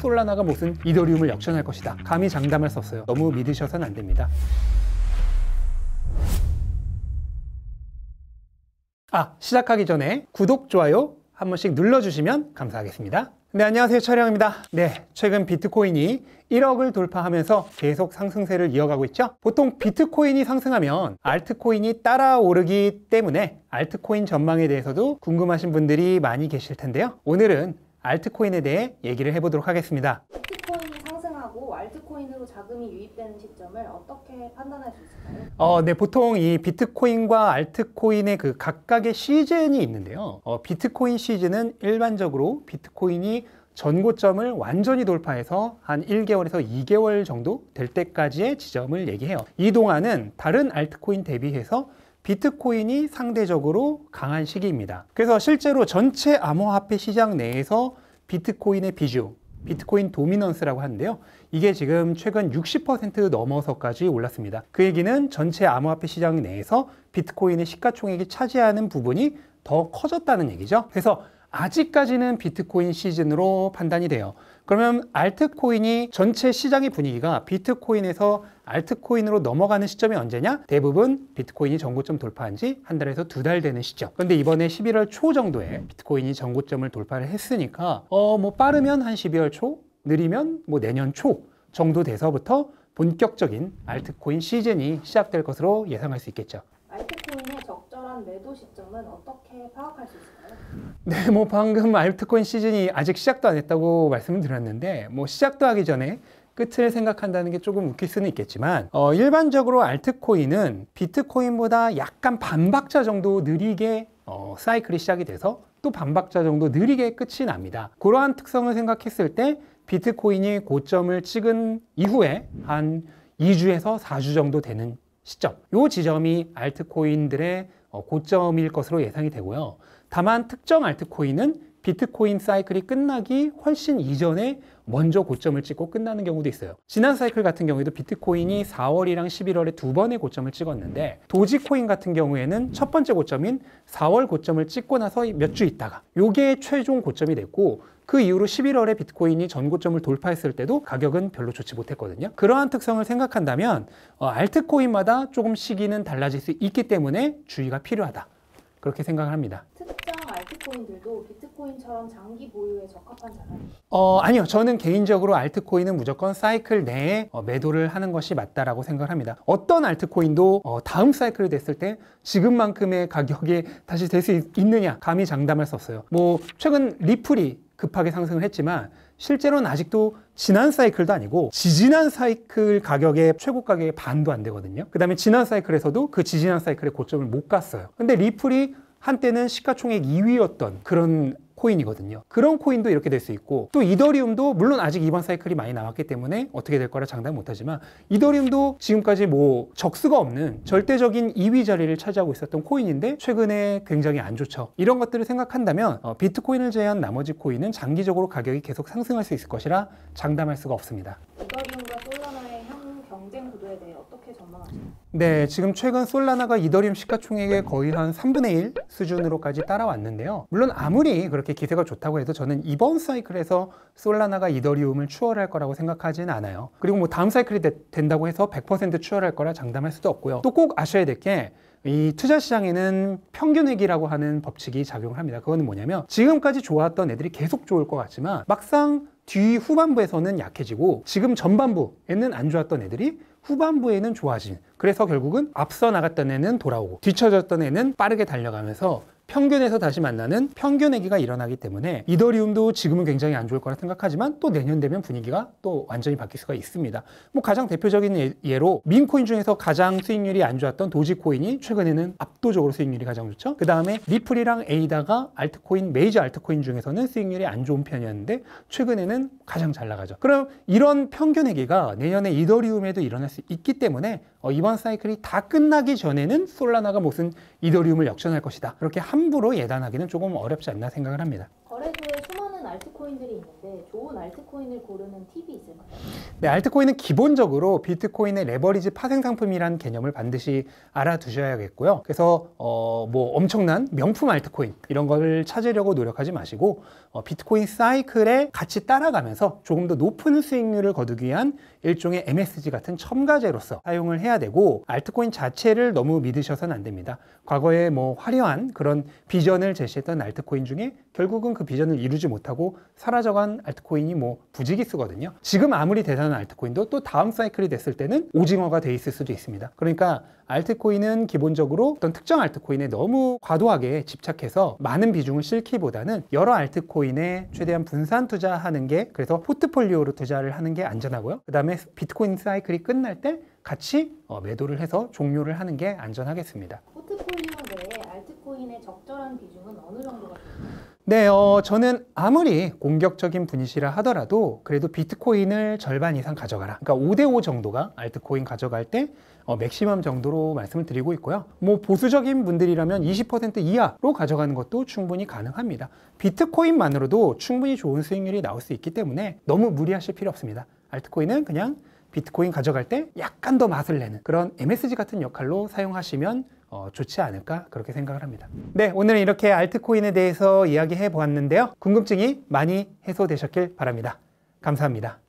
솔라나가 무슨 이더리움을 역전할 것이다. 감히 장담할 수 없어요. 너무 믿으셔서는 안 됩니다. 시작하기 전에 구독, 좋아요 한 번씩 눌러주시면 감사하겠습니다. 네, 안녕하세요. 촬영입니다. 네, 최근 비트코인이 1억을 돌파하면서 계속 상승세를 이어가고 있죠. 보통 비트코인이 상승하면 알트코인이 따라오르기 때문에 알트코인 전망에 대해서도 궁금하신 분들이 많이 계실 텐데요. 오늘은 알트코인에 대해 얘기를 해보도록 하겠습니다. 비트코인이 상승하고 알트코인으로 자금이 유입되는 시점을 어떻게 판단할 수 있을까요? 네, 보통 이 비트코인과 알트코인의 그 각각의 시즌이 있는데요. 비트코인 시즌은 일반적으로 비트코인이 전고점을 완전히 돌파해서 한 1개월에서 2개월 정도 될 때까지의 지점을 얘기해요. 이 동안은 다른 알트코인 대비해서 비트코인이 상대적으로 강한 시기입니다. 그래서 실제로 전체 암호화폐 시장 내에서 비트코인의 비중, 비트코인 도미넌스라고 하는데요. 이게 지금 최근 60% 넘어서까지 올랐습니다. 그 얘기는 전체 암호화폐 시장 내에서 비트코인의 시가총액이 차지하는 부분이 더 커졌다는 얘기죠. 그래서 아직까지는 비트코인 시즌으로 판단이 돼요. 그러면 알트코인이 전체 시장의 분위기가 비트코인에서 알트코인으로 넘어가는 시점이 언제냐? 대부분 비트코인이 전고점 돌파한 지 한 달에서 2달 되는 시점. 그런데 이번에 11월 초 정도에 비트코인이 전고점을 돌파를 했으니까 빠르면 한 12월 초, 느리면 내년 초 정도 돼서부터 본격적인 알트코인 시즌이 시작될 것으로 예상할 수 있겠죠. 알트코인의 적절한 매도 시점은 어떻게 파악할 수 있을까요? 네, 방금 알트코인 시즌이 아직 시작도 안 했다고 말씀을 드렸는데 시작도 하기 전에 끝을 생각한다는 게 조금 웃길 수는 있겠지만 일반적으로 알트코인은 비트코인보다 약간 반박자 정도 느리게 사이클이 시작이 돼서 또 반박자 정도 느리게 끝이 납니다. 그러한 특성을 생각했을 때 비트코인이 고점을 찍은 이후에 한 2주에서 4주 정도 되는 시점, 이 지점이 알트코인들의 고점일 것으로 예상이 되고요. 다만 특정 알트코인은 비트코인 사이클이 끝나기 훨씬 이전에 먼저 고점을 찍고 끝나는 경우도 있어요. 지난 사이클 같은 경우에도 비트코인이 4월이랑 11월에 두 번의 고점을 찍었는데 도지코인 같은 경우에는 첫 번째 고점인 4월 고점을 찍고 나서 몇 주 있다가 이게 최종 고점이 됐고 그 이후로 11월에 비트코인이 전고점을 돌파했을 때도 가격은 별로 좋지 못했거든요. 그러한 특성을 생각한다면 알트코인마다 조금 시기는 달라질 수 있기 때문에 주의가 필요하다. 그렇게 생각을 합니다. 특정 알트코인들도 비트코인처럼 장기 보유에 적합한가요? 아니요. 저는 개인적으로 알트코인은 무조건 사이클 내에 매도를 하는 것이 맞다라고 생각을 합니다. 어떤 알트코인도 다음 사이클이 됐을 때 지금만큼의 가격이 다시 될 수 있느냐 감히 장담할 수 없어요. 최근 리플이 급하게 상승을 했지만 실제로는 아직도 지난 사이클도 아니고 지지난 사이클 가격의 최고 가격의 반도 안 되거든요. 그 다음에 지난 사이클에서도 그 지지난 사이클의 고점을 못 갔어요. 근데 리플이 한때는 시가총액 2위였던 그런 코인이거든요. 그런 코인도 이렇게 될 수 있고 또 이더리움도 물론 아직 이번 사이클이 많이 남았기 때문에 어떻게 될 거라 장담 못하지만 이더리움도 지금까지 적수가 없는 절대적인 2위 자리를 차지하고 있었던 코인인데 최근에 굉장히 안 좋죠. 이런 것들을 생각한다면 비트코인을 제외한 나머지 코인은 장기적으로 가격이 계속 상승할 수 있을 것이라 장담할 수가 없습니다. 이더리움과 솔라나의 향후 경쟁 구도에 대해 어떻게 전망하시나요? 네, 지금 최근 솔라나가 이더리움 시가총액의 거의 한 3분의 1 수준으로까지 따라왔는데요. 물론 아무리 그렇게 기세가 좋다고 해도 저는 이번 사이클에서 솔라나가 이더리움을 추월할 거라고 생각하지는 않아요. 그리고 다음 사이클이 된다고 해서 100% 추월할 거라 장담할 수도 없고요. 또 꼭 아셔야 될 게 이 투자 시장에는 평균액이라고 하는 법칙이 작용을 합니다. 그거는 뭐냐면 지금까지 좋았던 애들이 계속 좋을 것 같지만 막상 뒤 후반부에서는 약해지고 지금 전반부에는 안 좋았던 애들이 후반부에는 좋아진, 그래서 결국은 앞서 나갔던 애는 돌아오고 뒤처졌던 애는 빠르게 달려가면서 평균에서 다시 만나는 평균액기가 일어나기 때문에 이더리움도 지금은 굉장히 안 좋을 거라 생각하지만 또 내년 되면 분위기가 또 완전히 바뀔 수가 있습니다. 가장 대표적인 예로 밈코인 중에서 가장 수익률이 안 좋았던 도지코인이 최근에는 압도적으로 수익률이 가장 좋죠. 그 다음에 리플이랑 에이다가 알트코인, 메이저 알트코인 중에서는 수익률이 안 좋은 편이었는데 최근에는 가장 잘 나가죠. 그럼 이런 평균액기가 내년에 이더리움에도 일어날 수 있기 때문에 이번 사이클이 다 끝나기 전에는 솔라나가 무슨 이더리움을 역전할 것이다, 그렇게 함부로 예단하기는 조금 어렵지 않나 생각을 합니다. 거래소에 수많은 알트코인들이 있는데 좋은 알트코인을 고르는 팁이 있을까요? 네, 알트코인은 기본적으로 비트코인의 레버리지 파생 상품이라는 개념을 반드시 알아두셔야겠고요. 그래서 뭐 엄청난 명품 알트코인 이런 걸 찾으려고 노력하지 마시고 비트코인 사이클에 같이 따라가면서 조금 더 높은 수익률을 거두기 위한 일종의 MSG 같은 첨가제로서 사용을 해야 되고, 알트코인 자체를 너무 믿으셔서는 안 됩니다. 과거에 뭐 화려한 그런 비전을 제시했던 알트코인 중에 결국은 그 비전을 이루지 못하고 사라져간 알트코인이 뭐 부지기수거든요. 지금 아무리 대단한 알트코인도 또 다음 사이클이 됐을 때는 오징어가 돼 있을 수도 있습니다. 그러니까 알트코인은 기본적으로 어떤 특정 알트코인에 너무 과도하게 집착해서 많은 비중을 싣기보다는 여러 알트코인에 최대한 분산 투자하는 게, 그래서 포트폴리오로 투자를 하는 게 안전하고요. 그 다음에 비트코인 사이클이 끝날 때 같이 매도를 해서 종료를 하는 게 안전하겠습니다. 포트폴리오 내에 알트코인의 적절한 비중은 어느 정도가 될까요? 네, 저는 아무리 공격적인 분이시라 하더라도 그래도 비트코인을 절반 이상 가져가라. 그러니까 5대5 정도가 알트코인 가져갈 때 맥시멈 정도로 말씀을 드리고 있고요. 뭐 보수적인 분들이라면 20% 이하로 가져가는 것도 충분히 가능합니다. 비트코인만으로도 충분히 좋은 수익률이 나올 수 있기 때문에 너무 무리하실 필요 없습니다. 알트코인은 그냥 비트코인 가져갈 때 약간 더 맛을 내는 그런 MSG 같은 역할로 사용하시면 좋지 않을까, 그렇게 생각을 합니다. 네, 오늘은 이렇게 알트코인에 대해서 이야기해 보았는데요. 궁금증이 많이 해소되셨길 바랍니다. 감사합니다.